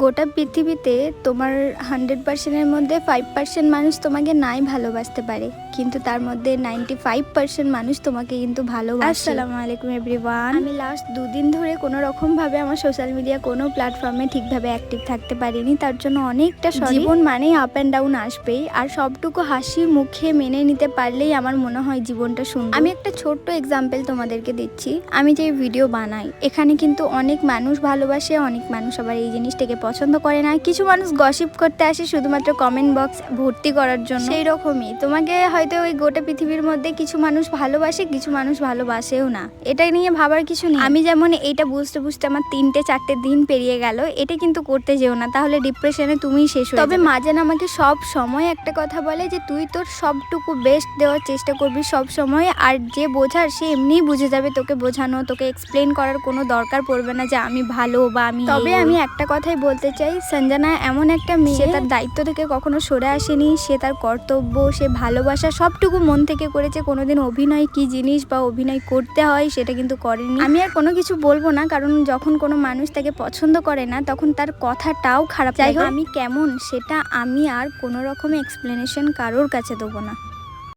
গোটা পৃথিবীতে তোমার 100%-এর মধ্যে 5% মানুষ তোমাকে নাই ভালোবাসতে পারে, কিন্তু তার মধ্যে 95% মানুষ তোমাকে কিন্তু ভালোবাসে। আসসালামু আলাইকুম এভরিওয়ান। আমি লাস্ট 2 দিন ধরে কোনো রকমভাবে আমার সোশ্যাল মিডিয়া কোনো প্ল্যাটফর্মে ঠিকভাবে অ্যাক্টিভ থাকতে পারিনি, তার জন্য অনেকটা সরি। জীবন মানেই আপ অ্যান্ড ডাউন আসবেই, আর সবটুকু হাসি মুখে মেনে নিতে পারলেই আমার মনে হয় জীবনটা সুন্দর। আমি একটা ছোট্ট এক্সাম্পল তোমাদেরকে দিচ্ছি। আমি যে ভিডিও বানাই, এখানে কিন্তু অনেক মানুষ ভালোবাসে, অনেক মানুষ আবার এই জিনিসটাকে পছন্দ করে না। কিছু মানুষ গসিপ করতে আসে শুধুমাত্র কমেন্ট বক্স ভর্তি করার জন্য। সেই রকমই তোমাকে হয়তো ওই গোটা পৃথিবীর মধ্যে কিছু মানুষ ভালোবাসে, কিছু মানুষ ভালোবাসেও না। এটা নিয়ে ভাবার কিছু নেই। আমি যেমন এইটা বুঝতে বুঝতে আমার 3-4 দিন পেরিয়ে গেল, এটা কিন্তু করতে যেও না, তাহলে ডিপ্রেশনে তুমিই শেষ হয়ে যাবে। তবে মাজান আমাকে সব সময় একটা কথা বলে যে তুই তোর সবটুকু বেস্ট দেওয়ার চেষ্টা করবি সব সময়, আর যে বোঝার সে এমনিই বুঝে যাবে। তোকে বোঝানো, তোকে এক্সপ্লেন করার কোনো দরকার পড়বে না যে আমি ভালো বা আমি। তবে আমি একটা কথাই বলতে চাই, সঞ্জনা এমন একটা মেয়ে, সে তার দায়িত্ব থেকে কখনো সরে আসেনি। সে তার কর্তব্য, সে ভালোবাসা সবটুকু মন থেকে করেছে। কোনোদিন অভিনয় কি জিনিস বা অভিনয় করতে হয় সেটা কিন্তু করেনি। আমি আর কোনো কিছু বলবো না, কারণ যখন কোনো মানুষ তাকে পছন্দ করে না তখন তার কথাটাও খারাপ লাগে। আমি কেমন সেটা আমি আর কোনো রকম এক্সপ্লেনেশন কারোর কাছে দেবো না।